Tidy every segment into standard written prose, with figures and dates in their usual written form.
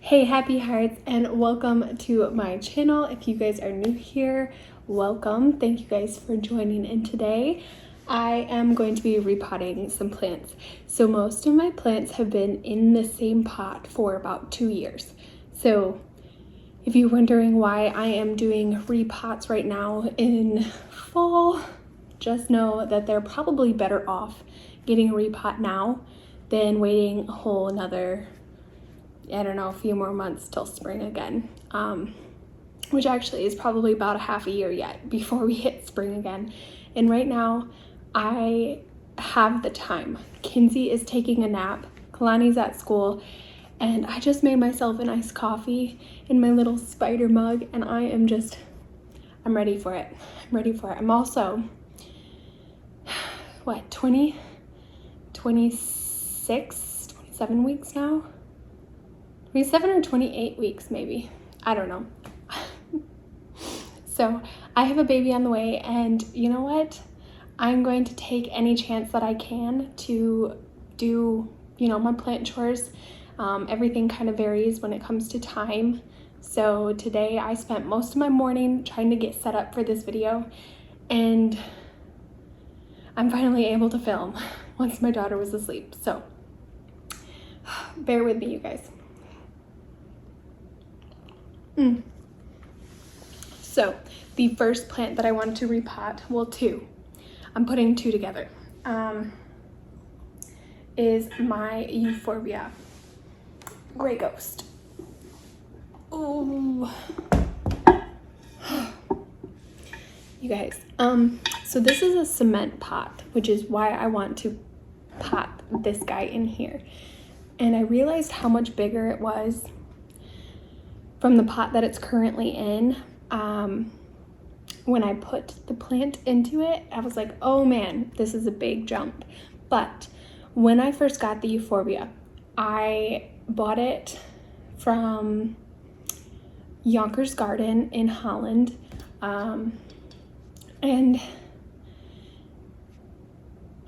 Hey happy hearts, and welcome to my channel. If you guys are new here, welcome. Thank you guys for joining in today. I am going to be repotting some plants. So most of my plants have been in the same pot for about 2 years. So if you're wondering why I am doing repots right now in fall, just know that they're probably better off getting a repot now than waiting a whole another, I don't know, a few more months till spring again, which actually is probably about a half a year yet before we hit spring again. And right now I have the time. Kinsey is taking a nap, Kalani's at school, and I just made myself an iced coffee in my little spider mug, and I'm ready for it. I'm ready for it. I'm also, what, 26, 27 weeks now? 27 or 28 weeks maybe. I don't know. So I have a baby on the way, and you know what? I'm going to take any chance that I can to do, my plant chores. Everything kind of varies when it comes to time. So today I spent most of my morning trying to get set up for this video, and I'm finally able to film once my daughter was asleep. So bear with me, you guys. So the first plant that I wanted to repot, well, two, I'm putting two together, is my Euphorbia gray ghost. Oh, you guys, so this is a cement pot, which is why I want to pot this guy in here. And I realized how much bigger it was from the pot that it's currently in. When I put the plant into it, I was like, oh man, this is a big jump. But when I first got the Euphorbia, I bought it from Yonkers Garden in Holland, and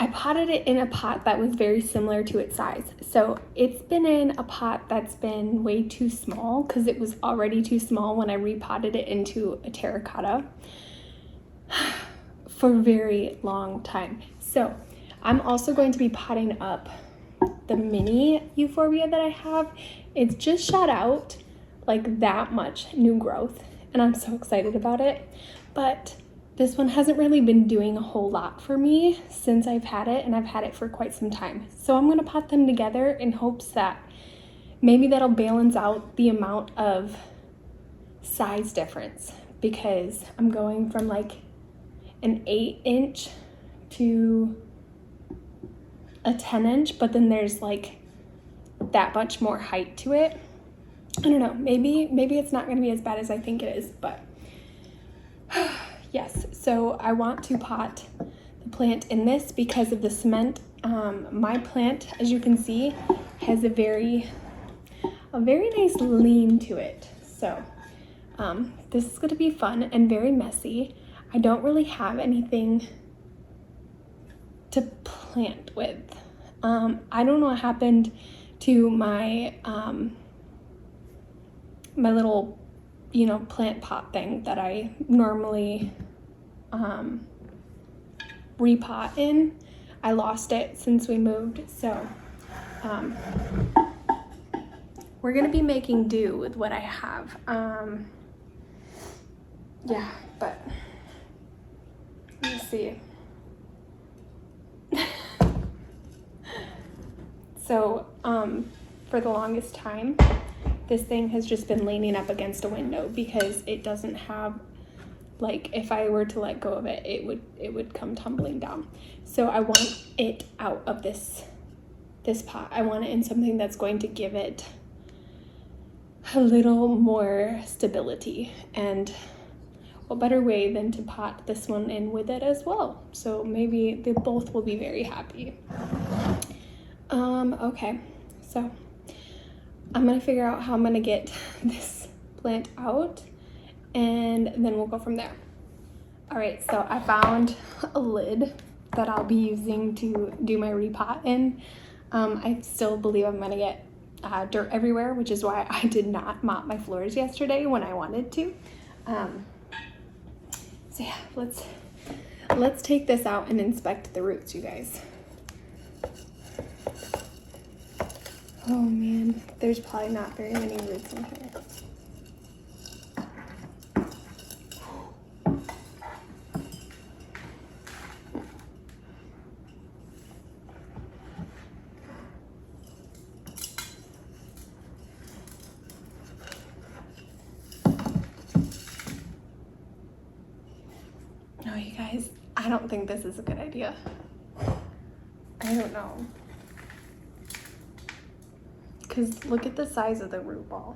I potted it in a pot that was very similar to its size. So it's been in a pot that's been way too small because it was already too small when I repotted it into a terracotta for a very long time. So I'm also going to be potting up the mini Euphorbia that I have. It's just shot out like that much new growth, and I'm so excited about it. But this one hasn't really been doing a whole lot for me since I've had it, and I've had it for quite some time. So I'm gonna pot them together in hopes that maybe that'll balance out the amount of size difference, because I'm going from like an 8-inch to a 10-inch, but then there's like that much more height to it. I don't know, maybe it's not gonna be as bad as I think it is, but yes, so I want to pot the plant in this because of the cement. My plant, as you can see, has a very nice lean to it. So this is going to be fun and very messy. I don't really have anything to plant with. I don't know what happened to my my little plant pot thing that I normally repot in. I lost it since we moved, so we're gonna be making do with what I have. Yeah, but let me see. So for the longest time, this thing has just been leaning up against a window because it doesn't have, like, if I were to let go of it, it would come tumbling down. So I want it out of this pot. I want it in something that's going to give it a little more stability, and what better way than to pot this one in with it as well. So maybe they both will be very happy. Okay, so I'm gonna figure out how I'm gonna get this plant out, and then we'll go from there. All right, so I found a lid that I'll be using to do my repot in. I still believe I'm gonna get dirt everywhere, which is why I did not mop my floors yesterday when I wanted to. So yeah, let's take this out and inspect the roots, you guys. Oh man, there's probably not very many roots in here. No, you guys, I don't think this is a good idea. I don't know. Because look at the size of the root ball.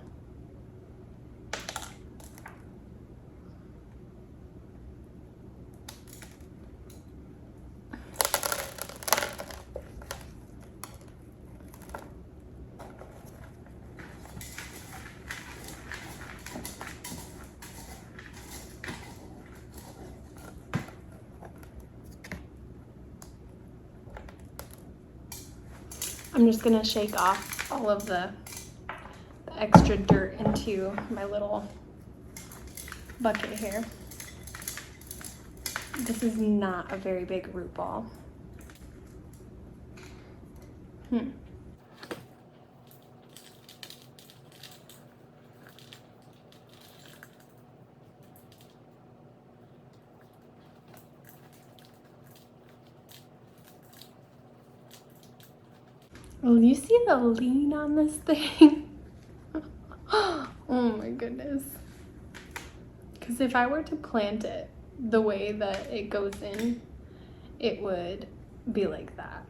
I'm just gonna shake off all of the extra dirt into my little bucket here. This is not a very big root ball. Oh, you see the lean on this thing? Oh my goodness. Because if I were to plant it the way that it goes in, it would be like that.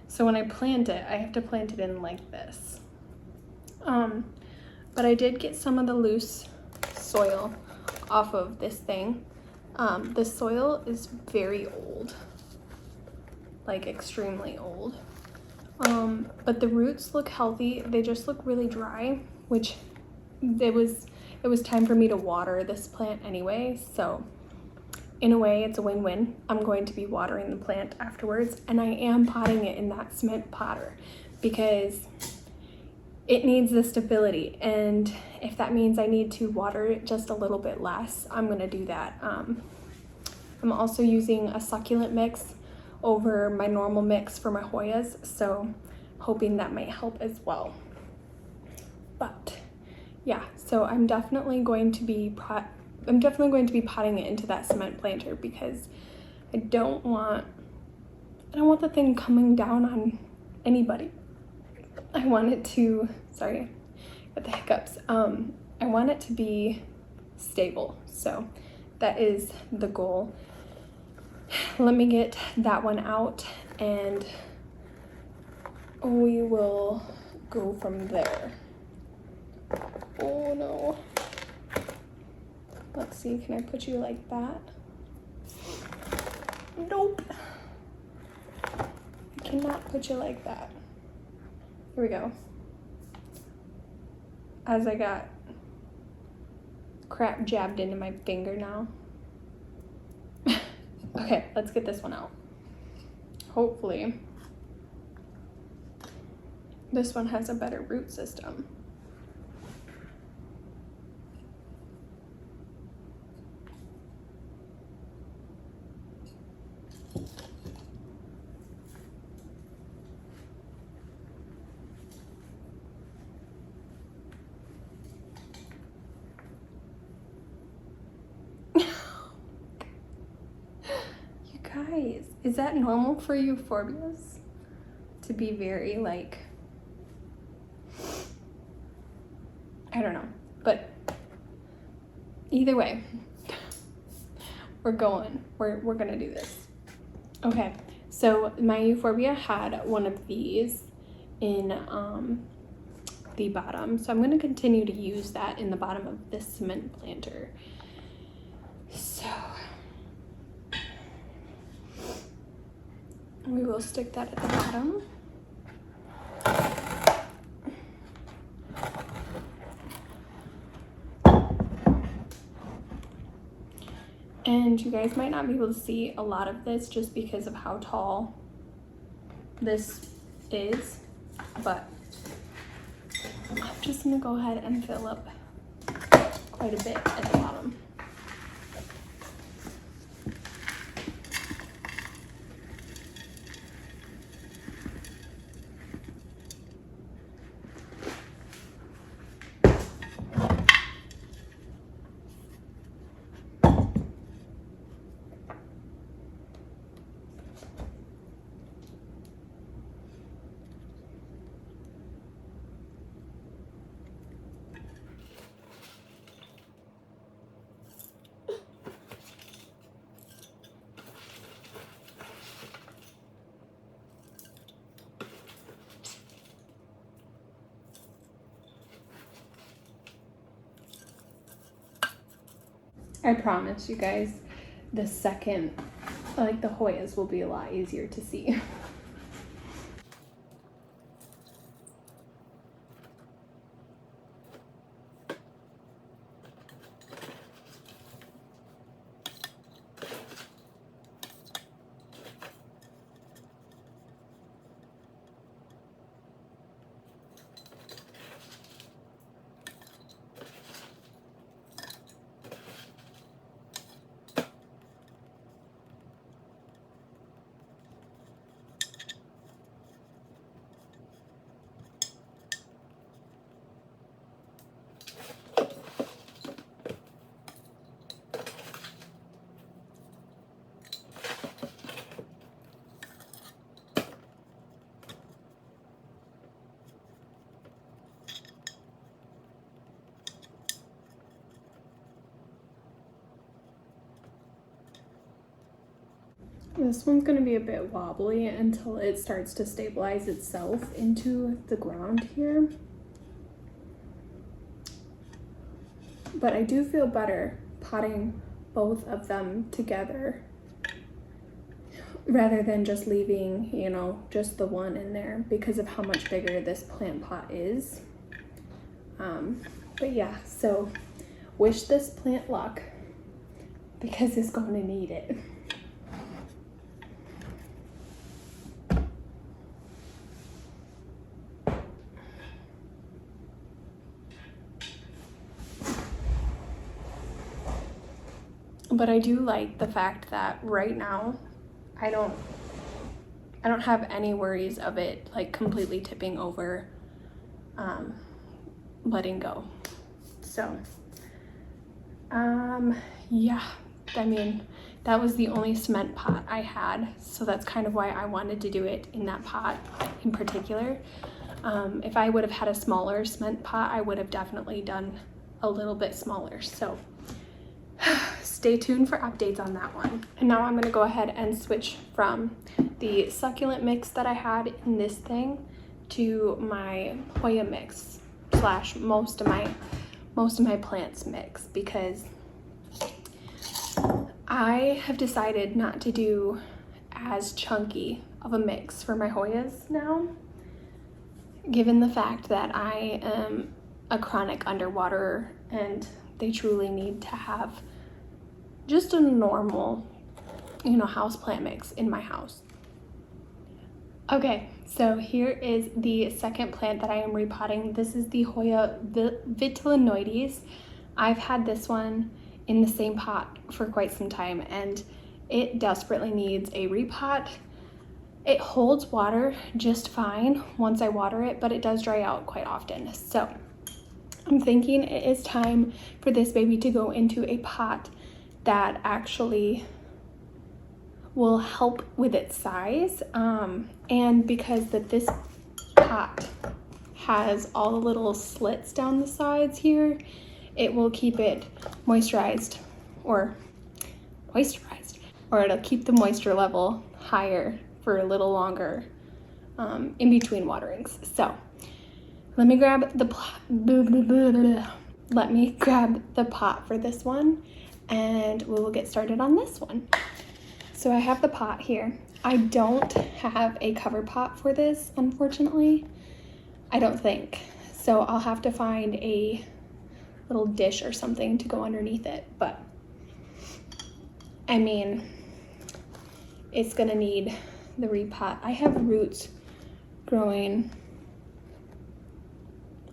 So when I plant it, I have to plant it in like this. But I did get some of the loose soil off of this thing. The soil is very old. Like extremely old. But the roots look healthy. They just look really dry, which it was time for me to water this plant anyway. So in a way, it's a win-win. I'm going to be watering the plant afterwards, and I am potting it in that cement potter because it needs the stability. And if that means I need to water it just a little bit less, I'm gonna do that. I'm also using a succulent mix over my normal mix for my Hoyas, so hoping that might help as well. But yeah, so I'm definitely going to be potting it into that cement planter because I don't want the thing coming down on anybody. I want it to, sorry, got the hiccups. I want it to be stable, so that is the goal. Let me get that one out and we will go from there. Oh no. Let's see, can I put you like that? Nope. I cannot put you like that. Here we go. As I got crap jabbed into my finger now. Okay, let's get this one out. Hopefully, this one has a better root system. Guys, is that normal for euphorbias to be very like, I don't know, but either way, we're gonna do this. Okay, so my euphorbia had one of these in the bottom, so I'm gonna continue to use that in the bottom of this cement planter. So we will stick that at the bottom. And you guys might not be able to see a lot of this just because of how tall this is, but I'm just gonna go ahead and fill up quite a bit at the bottom. I promise you guys, the second, like the Hoyas will be a lot easier to see. This one's going to be a bit wobbly until it starts to stabilize itself into the ground here. But I do feel better potting both of them together rather than just leaving, you know, just the one in there because of how much bigger this plant pot is. But yeah, so wish this plant luck because it's going to need it. But I do like the fact that right now I don't have any worries of it like completely tipping over, letting go. So yeah, I mean, that was the only cement pot I had, so that's kind of why I wanted to do it in that pot in particular. If I would have had a smaller cement pot, I would have definitely done a little bit smaller. So stay tuned for updates on that one. And now I'm going to go ahead and switch from the succulent mix that I had in this thing to my Hoya mix slash most of my plants mix, because I have decided not to do as chunky of a mix for my Hoyas now, given the fact that I am a chronic underwaterer and they truly need to have just a normal, you know, house plant mix in my house. Okay, so here is the second plant that I am repotting. This is the Hoya vitellinoides. I've had this one in the same pot for quite some time and it desperately needs a repot. It holds water just fine once I water it, but it does dry out quite often. So I'm thinking it is time for this baby to go into a pot that actually will help with its size, and because this pot has all the little slits down the sides here, it will keep it moisturized, or it'll keep the moisture level higher for a little longer in between waterings. So let me grab the pot for this one and we will get started on this one. So I have the pot here. I don't have a cover pot for this, unfortunately. I don't think. So I'll have to find a little dish or something to go underneath it. But I mean, it's gonna need the repot. I have roots growing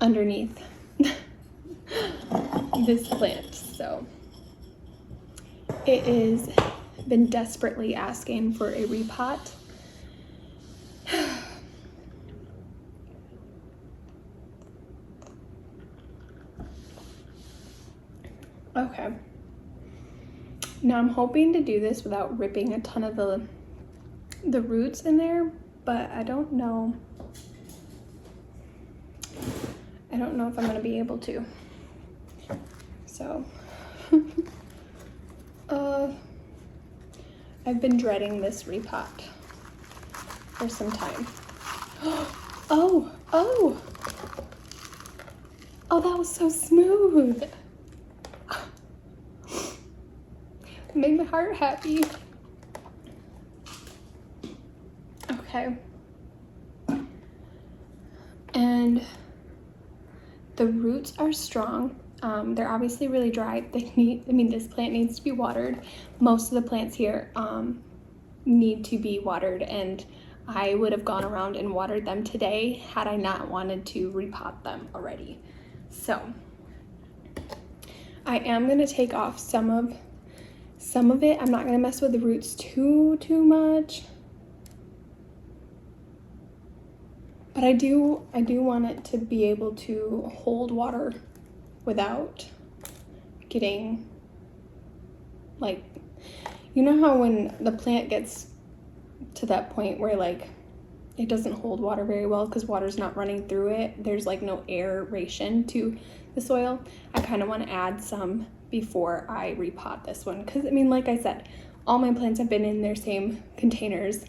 underneath this plant. So it is been desperately asking for a repot. Okay. Now I'm hoping to do this without ripping a ton of the roots in there, but I don't know. I don't know if I'm gonna be able to. So, I've been dreading this repot for some time. Oh, that was so smooth. Made my heart happy. Okay. And the roots are strong. They're obviously really dry. This plant needs to be watered. Most of the plants here need to be watered, and I would have gone around and watered them today had I not wanted to repot them already. So I am gonna take off some of it. I'm not gonna mess with the roots too much. But I do want it to be able to hold water without getting, like, you know how when the plant gets to that point where like it doesn't hold water very well because water's not running through it, there's like no aeration to the soil. I kind of want to add some before I repot this one, because I mean, like I said, all my plants have been in their same containers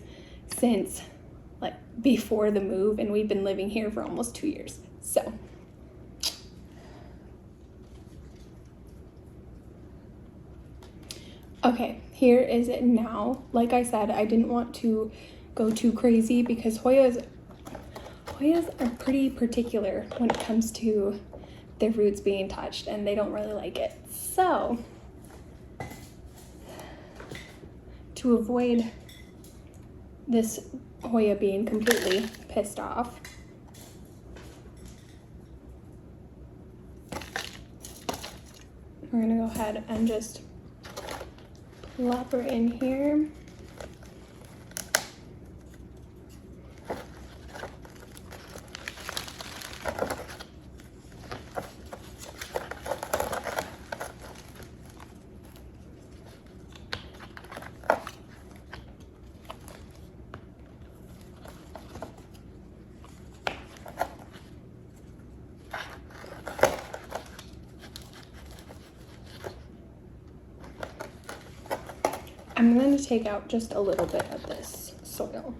since like before the move, and we've been living here for almost 2 years. So okay, here is it now. Like I said, I didn't want to go too crazy because Hoyas are pretty particular when it comes to their roots being touched, and they don't really like it. So to avoid this Hoya being completely pissed off, we're gonna go ahead and just plop her in here. I'm going to take out just a little bit of this soil.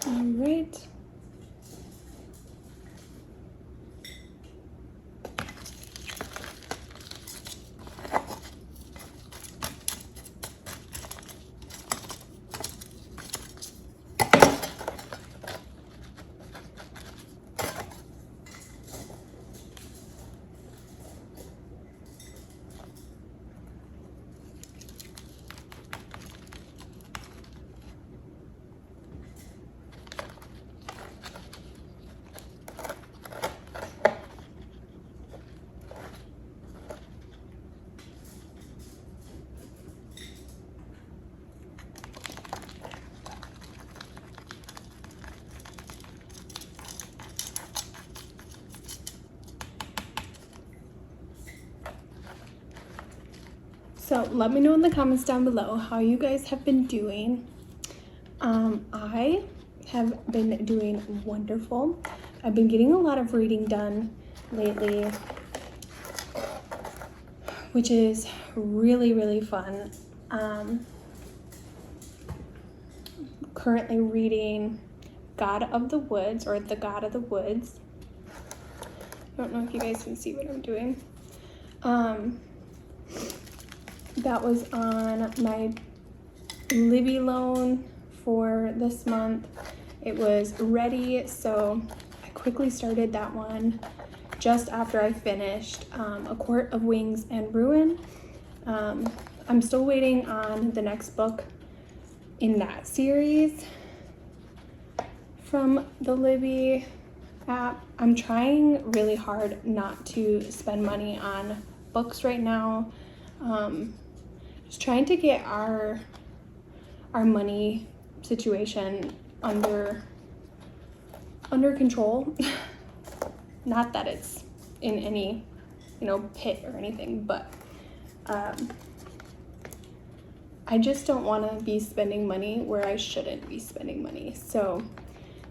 All right. So let me know in the comments down below how you guys have been doing. I have been doing wonderful. I've been getting a lot of reading done lately, which is really, really fun. Currently reading God of the Woods, or The God of the Woods. I don't know if you guys can see what I'm doing. That was on my Libby loan for this month, it was ready, so I quickly started that one just after I finished A Quart of Wings and Ruin. I'm still waiting on the next book in that series from the Libby app. I'm trying really hard not to spend money on books right now. Just trying to get our money situation under control. Not that it's in any, pit or anything, but I just don't want to be spending money where I shouldn't be spending money. So,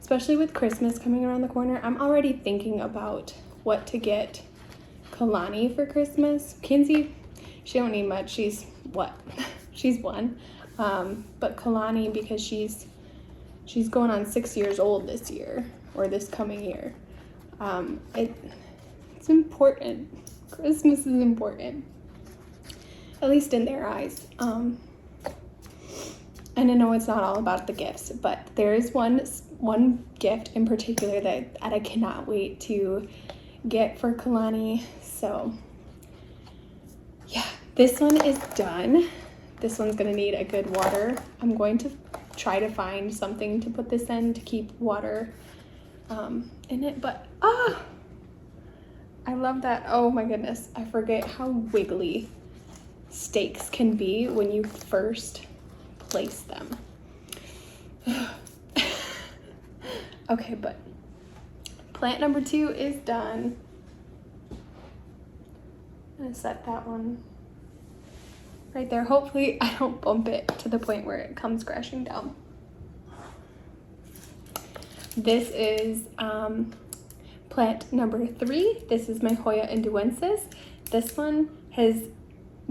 especially with Christmas coming around the corner, I'm already thinking about what to get Kalani for Christmas. Kinsey, she don't need much. She's what? She's one. But Kalani, because she's going on 6 years old this year, or this coming year. It's important. Christmas is important, at least in their eyes. And I know it's not all about the gifts, but there is one gift in particular that I cannot wait to get for Kalani. So yeah, this one is done. This one's gonna need a good water. I'm going to try to find something to put this in to keep water in it, but I love that. Oh my goodness, I forget how wiggly stakes can be when you first place them. Okay, but plant number 2 is done. I'm gonna set that one right there. Hopefully I don't bump it to the point where it comes crashing down. This is plant number 3. This is my Hoya and uences. This one has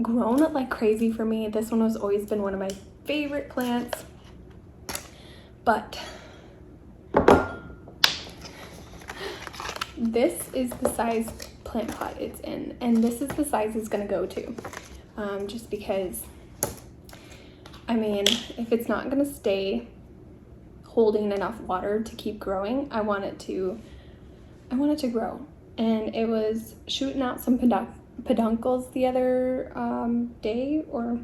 grown like crazy for me. This one has always been one of my favorite plants, but this is the size plant pot it's in, and this is the size it's gonna go to, just because, I mean, if it's not gonna stay holding enough water to keep growing, I want it to grow. And it was shooting out some peduncles the other day, or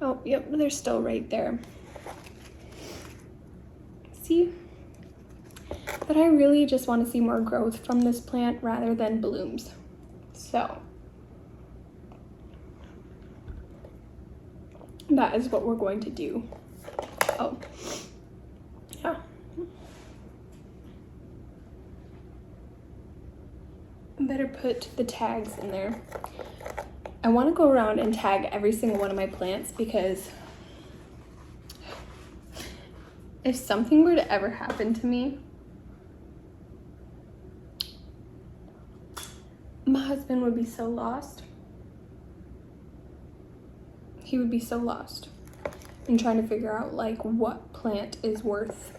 oh yep, they're still right there. See? But I really just want to see more growth from this plant rather than blooms. So that is what we're going to do. Oh, yeah. I better put the tags in there. I want to go around and tag every single one of my plants, because if something were to ever happen to me, my husband would be so lost. He would be so lost in trying to figure out like what plant is worth,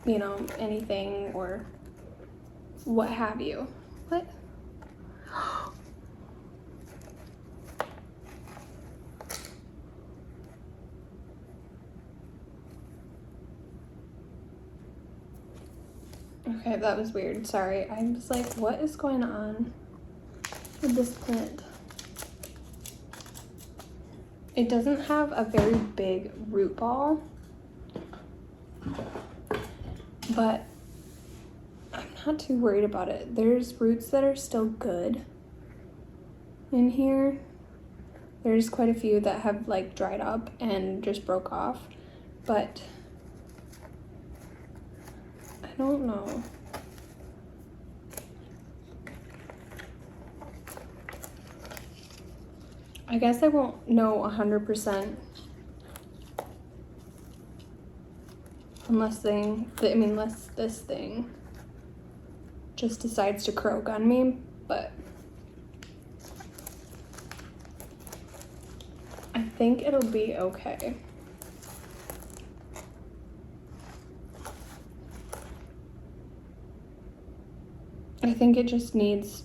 anything or what have you. What? Okay, that was weird. Sorry. I'm just like, what is going on with this plant? It doesn't have a very big root ball, but I'm not too worried about it. There's roots that are still good in here. There's quite a few that have like dried up and just broke off, but I don't know. I guess I won't know 100% unless this thing just decides to croak on me, but I think it'll be okay. I think it just needs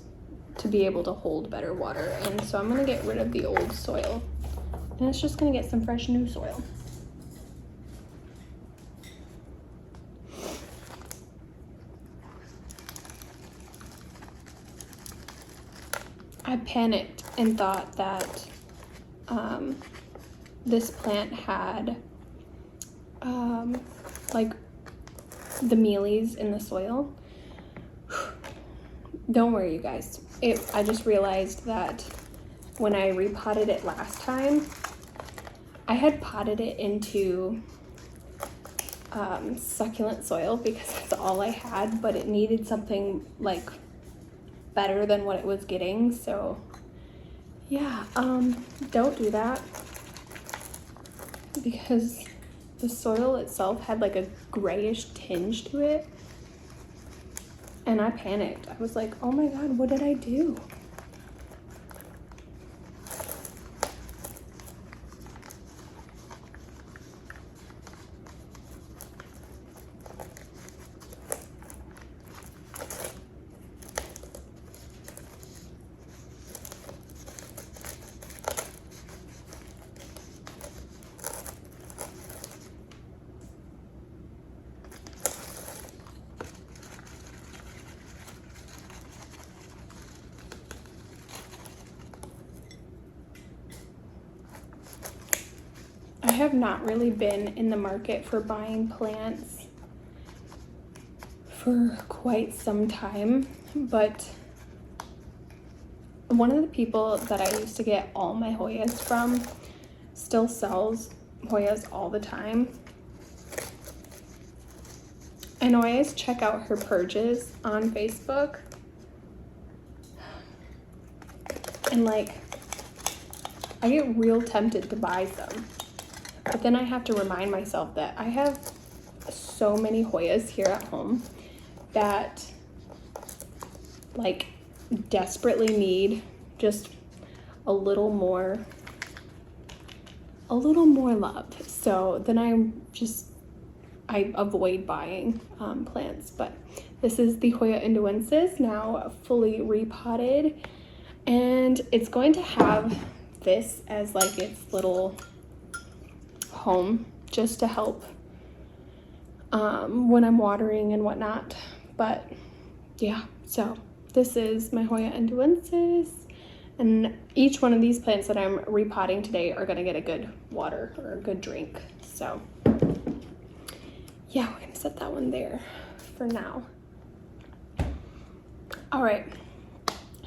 to be able to hold better water, and so I'm gonna get rid of the old soil, and it's just gonna get some fresh new soil. I panicked and thought that this plant had like the mealies in the soil. Don't worry, you guys. I just realized that when I repotted it last time, I had potted it into succulent soil because that's all I had, but it needed something like better than what it was getting. So yeah, don't do that, because the soil itself had like a grayish tinge to it, and I panicked. I was like, oh my god, what did I do? I have not really been in the market for buying plants for quite some time, but one of the people that I used to get all my Hoyas from still sells Hoyas all the time. And I always check out her purges on Facebook. And like, I get real tempted to buy some. But then I have to remind myself that I have so many Hoyas here at home that like desperately need just a little more love. So then I avoid buying plants. But this is the Hoya uences, now fully repotted, and it's going to have this as like its little home, just to help when I'm watering and whatnot. But yeah, so this is my Hoya uences, and each one of these plants that I'm repotting today are gonna get a good water or a good drink. So yeah, we're gonna set that one there for now. All right,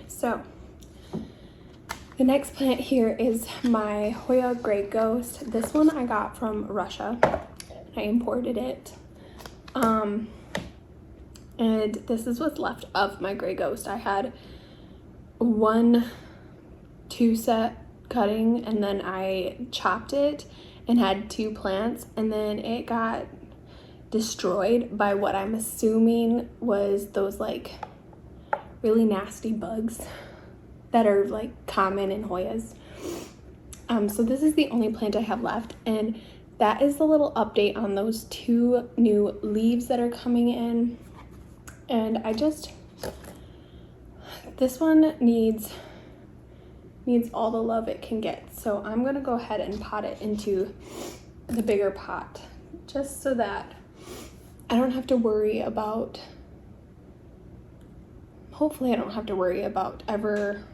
so the next plant here is my Hoya Gray Ghost. This one I got from Russia. I imported it. And this is what's left of my Gray Ghost. I had 1 2-set cutting, and then I chopped it and had 2 plants, and then it got destroyed by what I'm assuming was those like really nasty bugs that are like common in Hoyas. So this is the only plant I have left, and that is the little update on those 2 new leaves that are coming in. And this one needs all the love it can get. So I'm gonna go ahead and pot it into the bigger pot, just so that I don't have to worry about, hopefully I don't have to worry about ever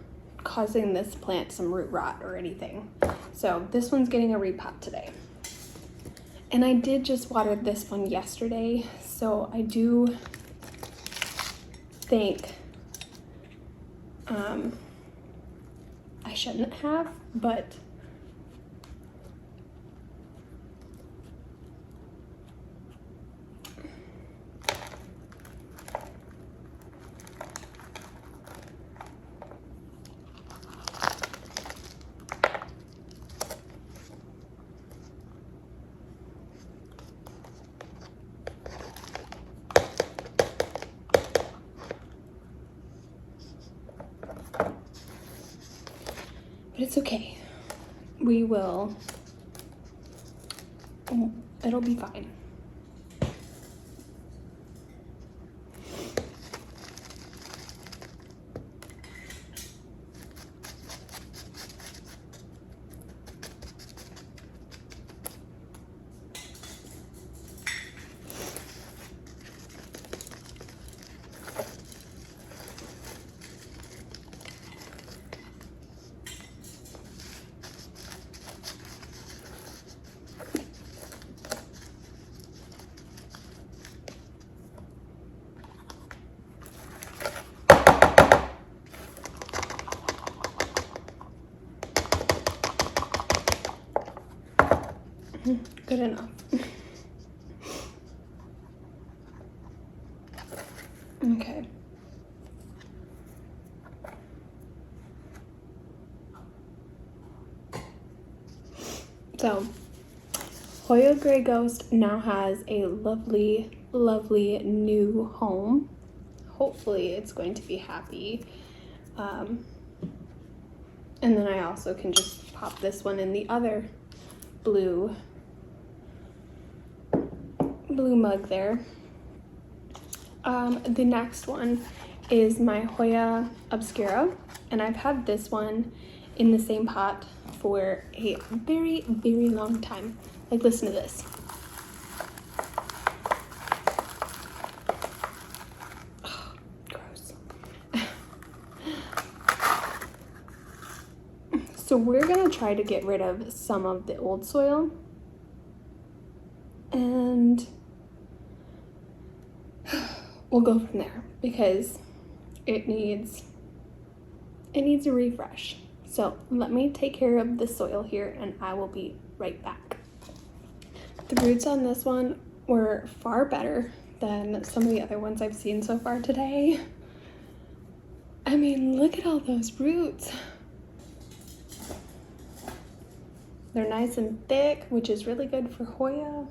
causing this plant some root rot or anything. So this one's getting a repot today. And I did just water this one yesterday, so I do think I shouldn't have, but it's okay. It'll be fine. Good enough. Okay. So, Hoya Gray Ghost now has a lovely, lovely new home. Hopefully it's going to be happy. And then I also can just pop this one in the other blue mug there. The next one is my Hoya Obscura, and I've had this one in the same pot for a very, very long time. Like, listen to this. Oh, gross. So we're gonna try to get rid of some of the old soil, and we'll go from there because it needs a refresh. So let me take care of the soil here and I will be right back. The roots on this one were far better than some of the other ones I've seen so far today. I mean, look at all those roots. They're nice and thick, which is really good for Hoya.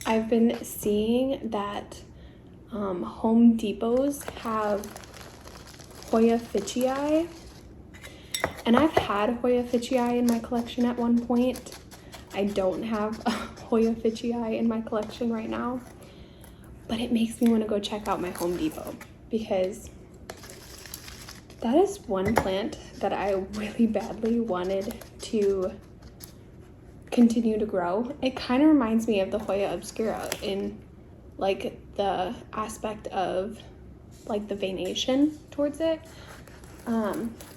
I've been seeing that Home Depots have Hoya Fitchii, and I've had Hoya Fitchii in my collection at one point. I don't have a Hoya Fitchii in my collection right now, but it makes me want to go check out my Home Depot because that is one plant that I really badly wanted to continue to grow. It kind of reminds me of the Hoya Obscura in like the aspect of like the veination towards it.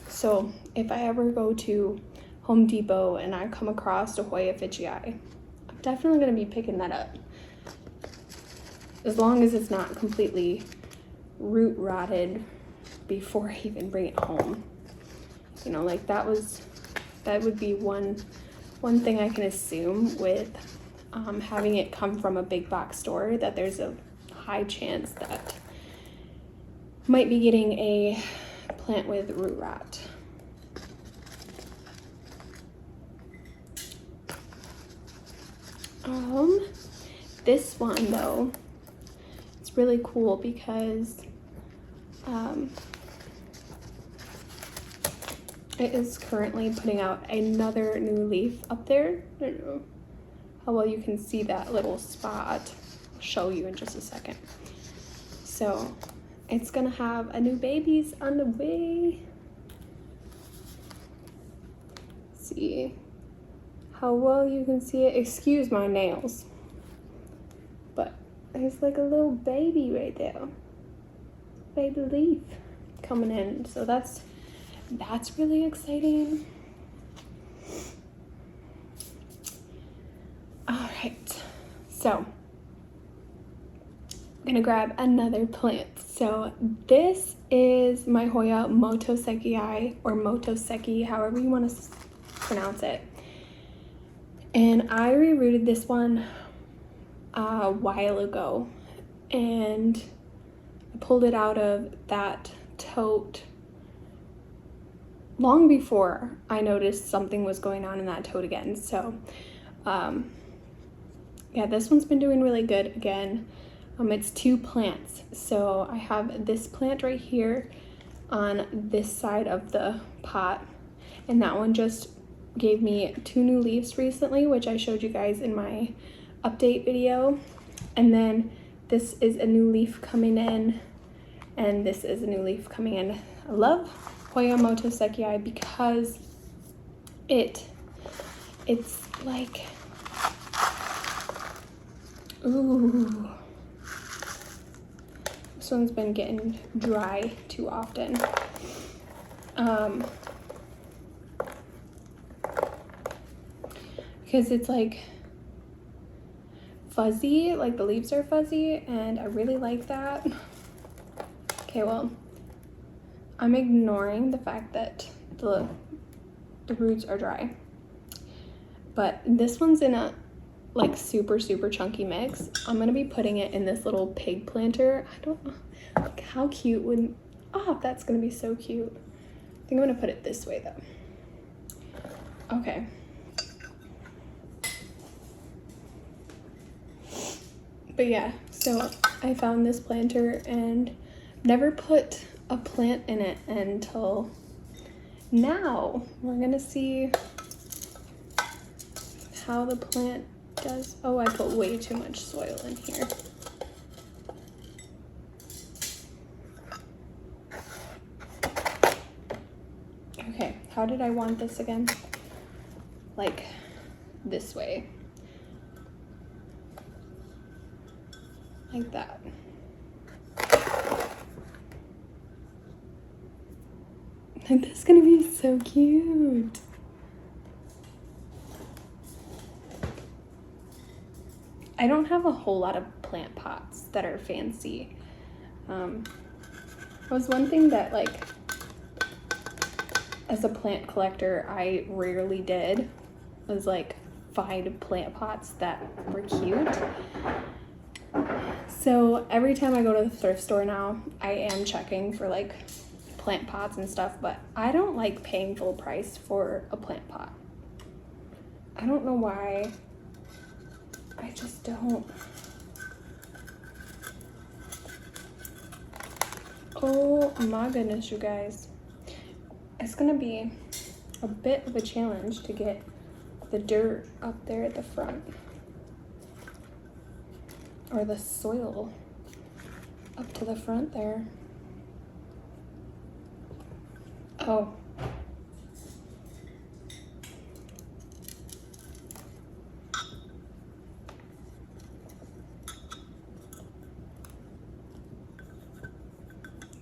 So if I ever go to Home Depot and I come across a Hoya Fitchii, I'm definitely going to be picking that up, as long as it's not completely root rotted before I even bring it home. You know, like that would be one thing I can assume with having it come from a big box store, that there's a high chance that might be getting a plant with root rot. This one though, it's really cool because it is currently putting out another new leaf up there. I don't know how well you can see that little spot. I'll show you in just a second. So it's gonna have a new babies on the way. Let's see how well you can see it. Excuse my nails, but there's like a little baby right there. Baby leaf coming in. So that's really exciting. All right, so I'm gonna grab another plant. So this is my Hoya motoi, or motoseki, however you want to pronounce it. And I rerooted this one a while ago, and I pulled it out of that tote long before I noticed something was going on in that tote again. So yeah, this one's been doing really good again. It's two plants. So I have this plant right here on this side of the pot, and that one just gave me 2 new leaves recently, which I showed you guys in my update video. And then this is a new leaf coming in, and this is a new leaf coming in. I love Hoya motoseki because it's like, ooh, this one's been getting dry too often. Because it's like fuzzy, like the leaves are fuzzy, and I really like that. Okay, well, I'm ignoring the fact that the roots are dry. But this one's in a like super chunky mix. I'm gonna be putting it in this little pig planter. I don't know, like how cute would, oh, that's gonna be so cute. I think I'm gonna put it this way though. Okay. But yeah, so I found this planter and never put a plant in it until now. We're gonna see how the plant does. Oh, I put way too much soil in here. Okay, how did I want this again? Like this way. Like that. And this is gonna be so cute. I don't have a whole lot of plant pots that are fancy. Was one thing that, like, as a plant collector, I rarely did, was like find plant pots that were cute. So every time I go to the thrift store now, I am checking for like plant pots and stuff, but I don't like paying full price for a plant pot. I don't know why. I just don't. Oh my goodness, you guys. It's gonna be a bit of a challenge to get the dirt up there at the front. Or the soil up to the front there. Oh.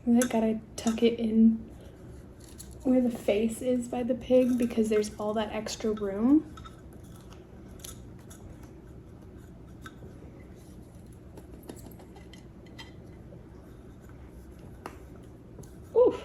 I gotta tuck it in where the face is by the pig because there's all that extra room. Oof.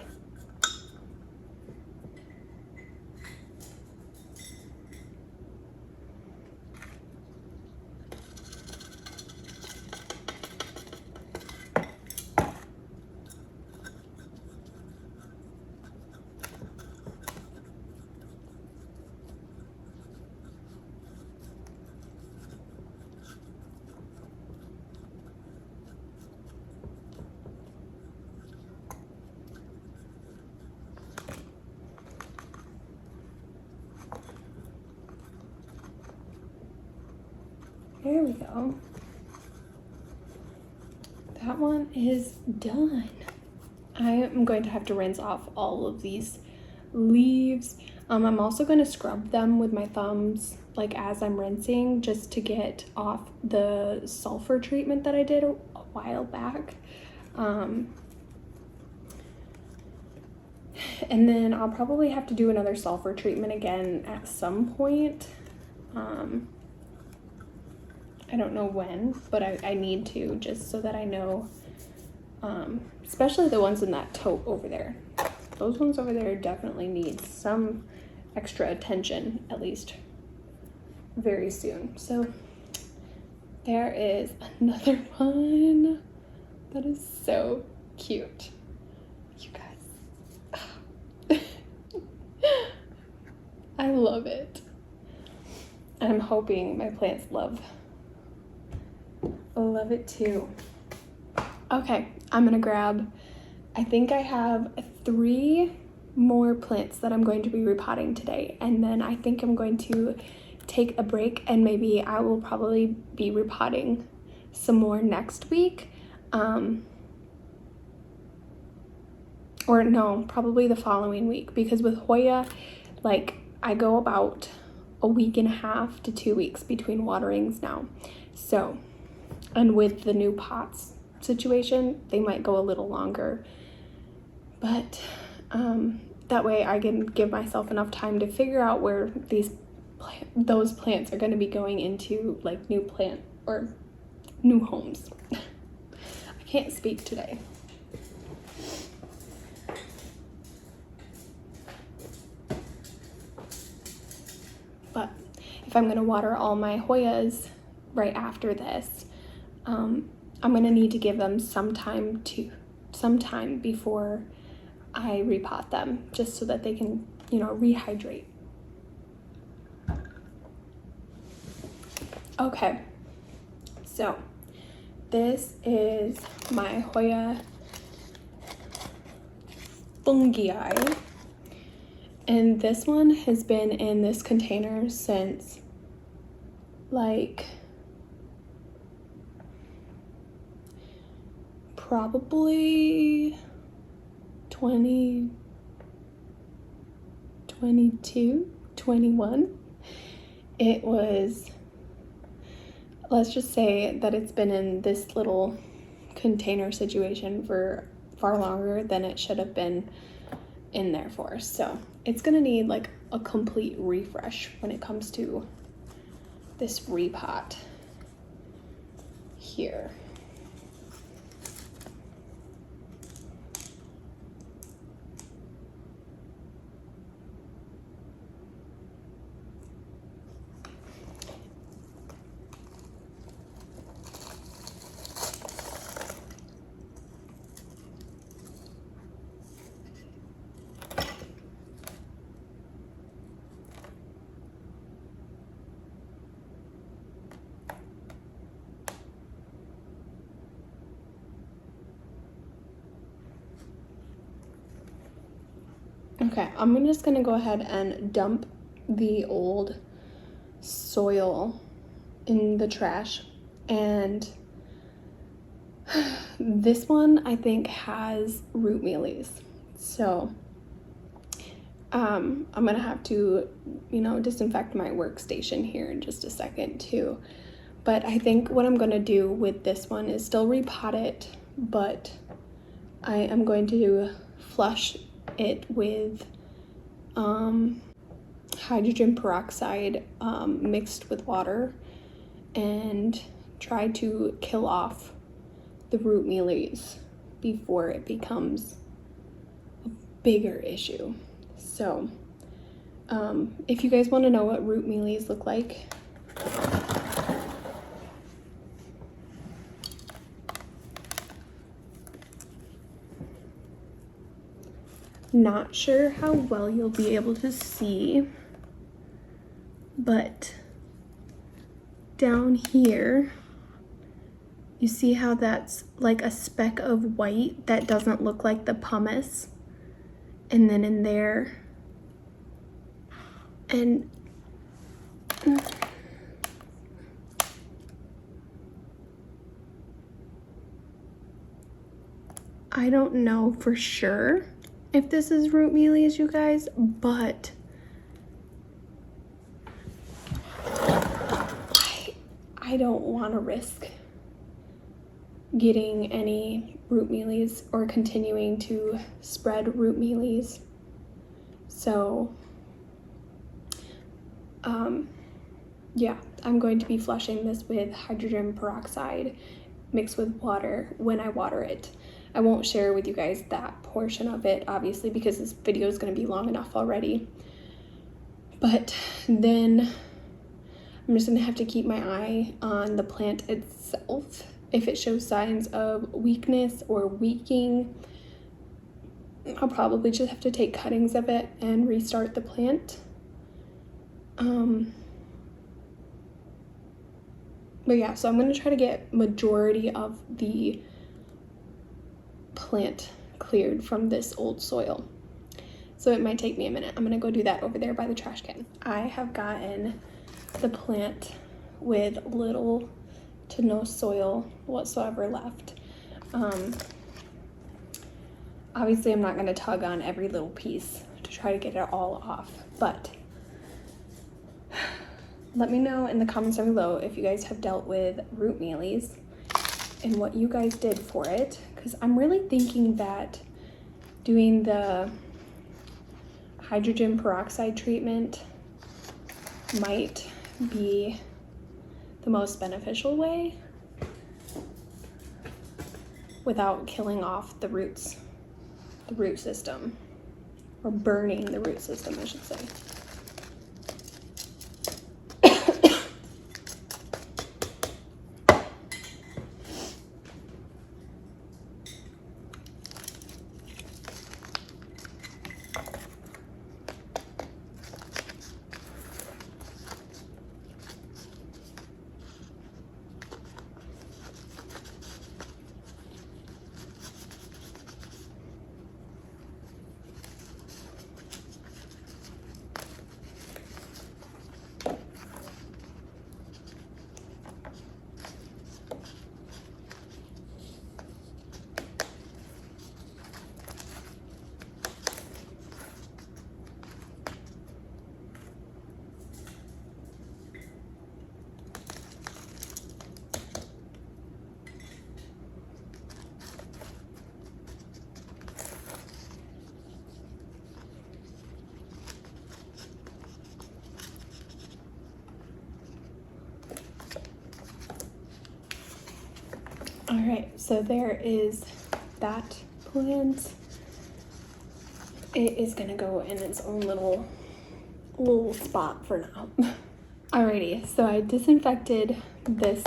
There we go. That one is done. I am going to have to rinse off all of these leaves. I'm also going to scrub them with my thumbs, like as I'm rinsing, just to get off the sulfur treatment that I did a while back. And then I'll probably have to do another sulfur treatment again at some point. I don't know when, but I need to, just so that I know, especially the ones in that tote over there. Those ones over there definitely need some extra attention, at least very soon. So there is another one that is so cute. You guys. I love it. And I'm hoping my plants love it too. Okay, I'm gonna grab, I think I have 3 more plants that I'm going to be repotting today, and then I think I'm going to take a break and maybe I will probably be repotting some more next week. Or no, probably the following week, because with Hoya, like, I go about a week and a half to 2 weeks between waterings now. So, and with the new pots situation, they might go a little longer. But that way I can give myself enough time to figure out where those plants are going to be going into, like, new plant or new homes. I can't speak today. if I'm gonna water all my Hoyas right after this, I'm gonna need to give them some time before I repot them, just so that they can, you know, rehydrate. Okay, so this is my Hoya fungii, and this one has been in this container since like probably 2022, 21. It was, let's just say that it's been in this little container situation for far longer than it should have been in there for. So it's gonna need like a complete refresh when it comes to this repot here. Okay, I'm just gonna go ahead and dump the old soil in the trash, and this one I think has root mealies, so I'm gonna have to, you know, disinfect my workstation here in just a second too. But I think what I'm gonna do with this one is still repot it, but I am going to flush it with hydrogen peroxide mixed with water, and try to kill off the root mealies before it becomes a bigger issue. So if you guys want to know what root mealies look like, not sure how well you'll be able to see, but down here, you see how that's like a speck of white that doesn't look like the pumice? And then in there, and I don't know for sure if this is root mealies, you guys, but I don't want to risk getting any root mealies or continuing to spread root mealies. So yeah, I'm going to be flushing this with hydrogen peroxide mixed with water when I water it. I won't share with you guys that portion of it, obviously, because this video is going to be long enough already. But then I'm just going to have to keep my eye on the plant itself. If it shows signs of weakness or weaking, I'll probably just have to take cuttings of it and restart the plant. But yeah, so I'm going to try to get majority of the plant cleared from this old soil. So it might take me a minute. I'm going to go do that over there by the trash can. I have gotten the plant with little to no soil whatsoever left. Obviously I'm not going to tug on every little piece to try to get it all off, but let me know in the comments down below if you guys have dealt with root mealies and what you guys did for it, because I'm really thinking that doing the hydrogen peroxide treatment might be the most beneficial way without killing off the roots, the root system, or burning the root system, I should say. All right, so there is that plant. It is gonna go in its own little spot for now. Alrighty, so I disinfected this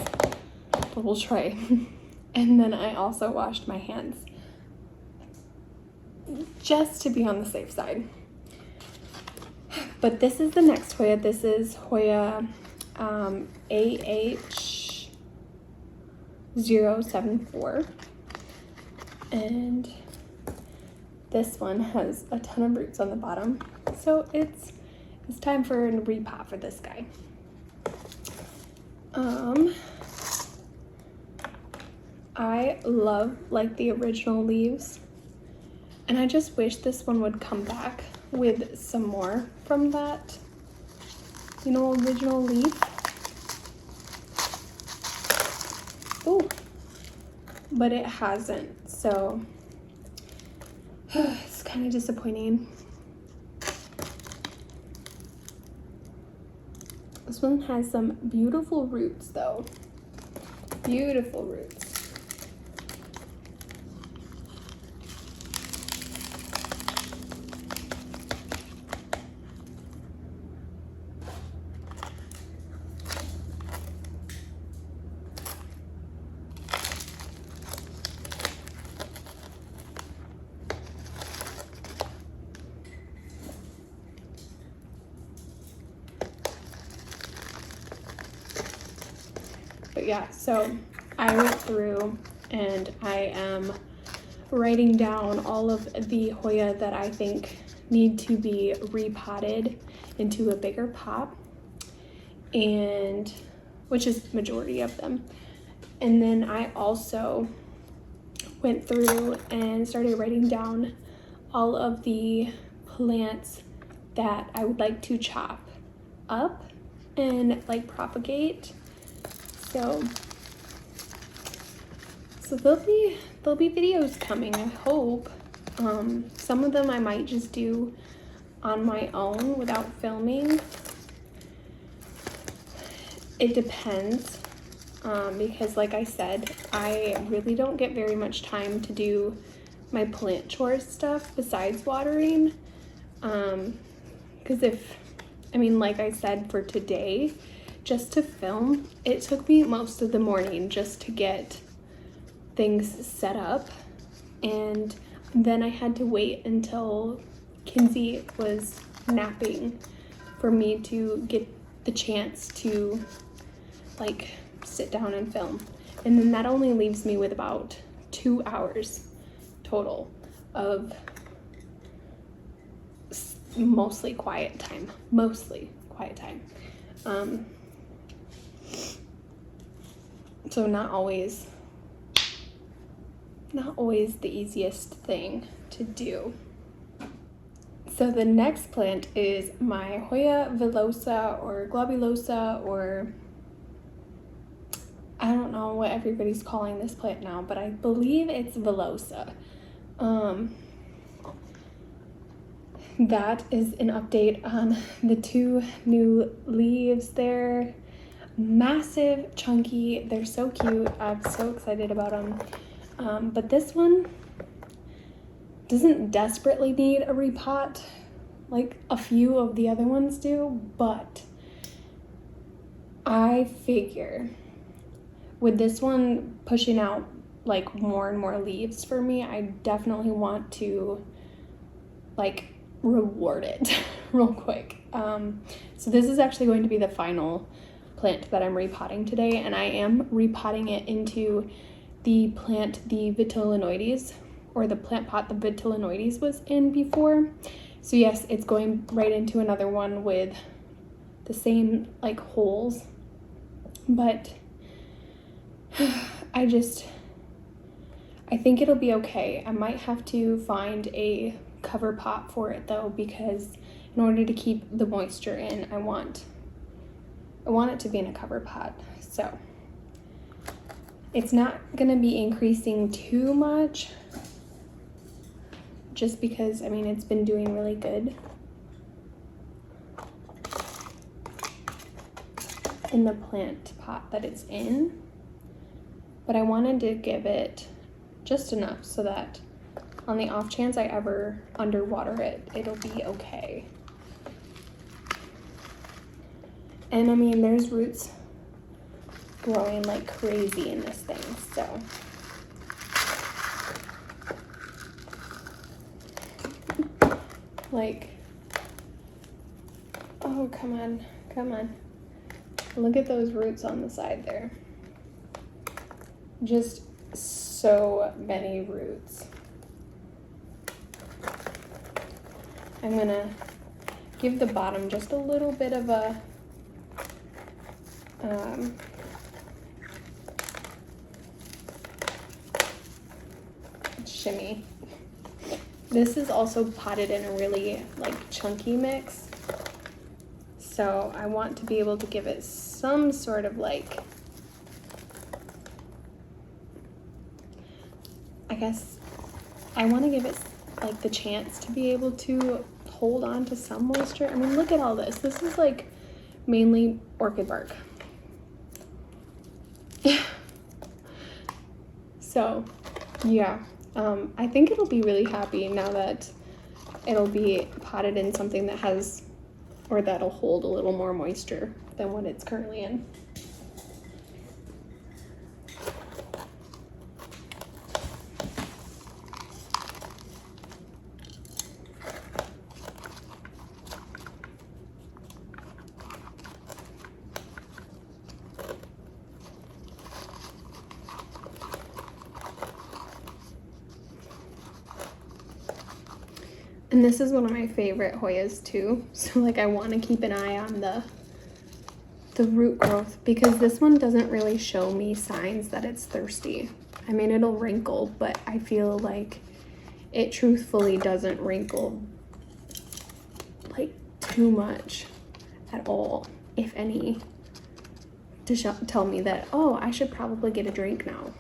little tray and then I also washed my hands just to be on the safe side. But this is the next Hoya. This is Hoya AH074, and this one has a ton of roots on the bottom, so it's time for a repot for this guy. I love like the original leaves, and I just wish this one would come back with some more from that, you know, original leaf. Oh, but it hasn't, so it's kind of disappointing. This one has some beautiful roots though, beautiful roots. But yeah, so I went through and I am writing down all of the Hoya that I think need to be repotted into a bigger pot, and which is majority of them. And then I also went through and started writing down all of the plants that I would like to chop up and like propagate. So there'll be videos coming, I hope. Some of them I might just do on my own without filming. It depends, because like I said, I really don't get very much time to do my plant chores stuff besides watering. Because like I said, for today, just to film, it took me most of the morning just to get things set up, and then I had to wait until Kinsey was napping for me to get the chance to like sit down and film. And then that only leaves me with about 2 hours total of mostly quiet time. So not always the easiest thing to do. So the next plant is my Hoya villosa or globulosa, or I don't know what everybody's calling this plant now, but I believe it's villosa. That is an update on the 2 new leaves there. Massive, chunky, they're so cute. I'm so excited about them. But this one doesn't desperately need a repot like a few of the other ones do, but I figure with this one pushing out like more and more leaves for me, I definitely want to like reward it real quick. So this is actually going to be the final plant that I'm repotting today, and I am repotting it into the plant, the vitellinoides, or the plant pot the vitellinoides was in before. So yes, it's going right into another one with the same like holes, but I think it'll be okay. I might have to find a cover pot for it though, because in order to keep the moisture in, I want it to be in a cover pot. So it's not gonna be increasing too much, just because it's been doing really good in the plant pot that it's in. but I wanted to give it just enough so that on the off chance I ever underwater it, it'll be okay. And I mean, there's roots growing like crazy in this thing, so. Like, oh, come on, come on. Look at those roots on the side there. Just so many roots. I'm gonna give the bottom just a little bit of a shimmy. This is also potted in a really like chunky mix, so I want to be able to give it some sort of like, I guess I want to give it like the chance to be able to hold on to some moisture. I mean, look at all this. This is like mainly orchid bark. So yeah, I think it'll be really happy now that it'll be potted in something that has, or that'll hold a little more moisture than what it's currently in. And this is one of my favorite Hoyas too. So like I want to keep an eye on the root growth, because this one doesn't really show me signs that it's thirsty. I mean, it'll wrinkle, but I feel like it truthfully doesn't wrinkle like too much at all, if any, to tell me that, oh, I should probably get a drink now.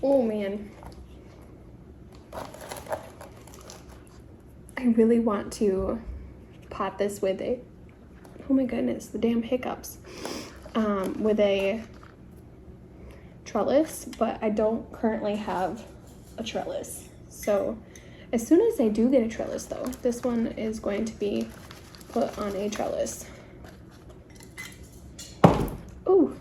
Oh man. I really want to pot this with a, oh my goodness, the damn hiccups, with a trellis, but I don't currently have a trellis. So as soon as I do get a trellis though, this one is going to be put on a trellis. Ooh.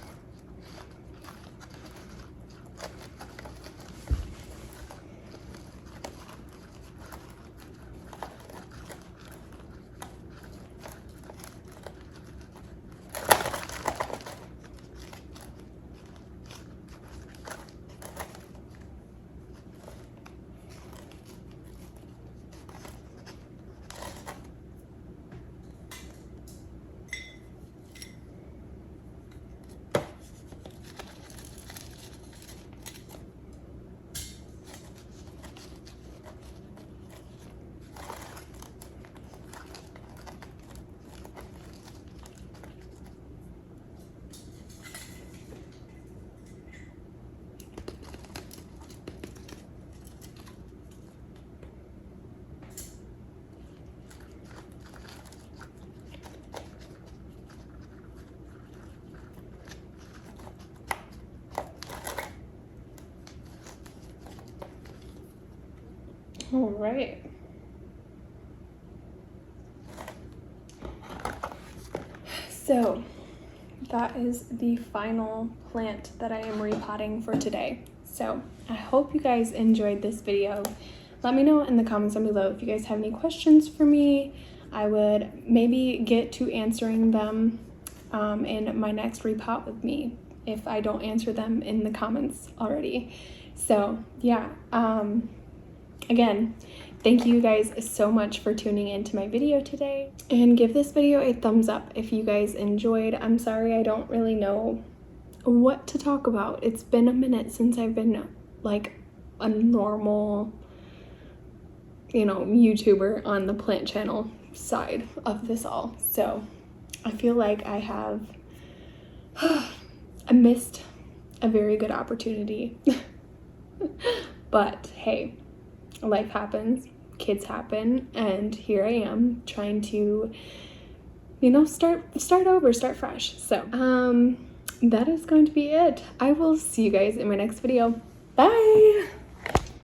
All right. So that is the final plant that I am repotting for today. So I hope you guys enjoyed this video. Let me know in the comments down below if you guys have any questions for me. I would maybe get to answering them in my next repot with me if I don't answer them in the comments already. So yeah, again, thank you guys so much for tuning into my video today, and give this video a thumbs up if you guys enjoyed. I'm sorry I don't really know what to talk about. It's been a minute since I've been like a normal, you know, YouTuber on the plant channel side of this all. So I feel like I have I missed a very good opportunity. But hey, life happens, kids happen, and here I am trying to you know, start over, start fresh. So that is going to be it. I will see you guys in my next video. Bye.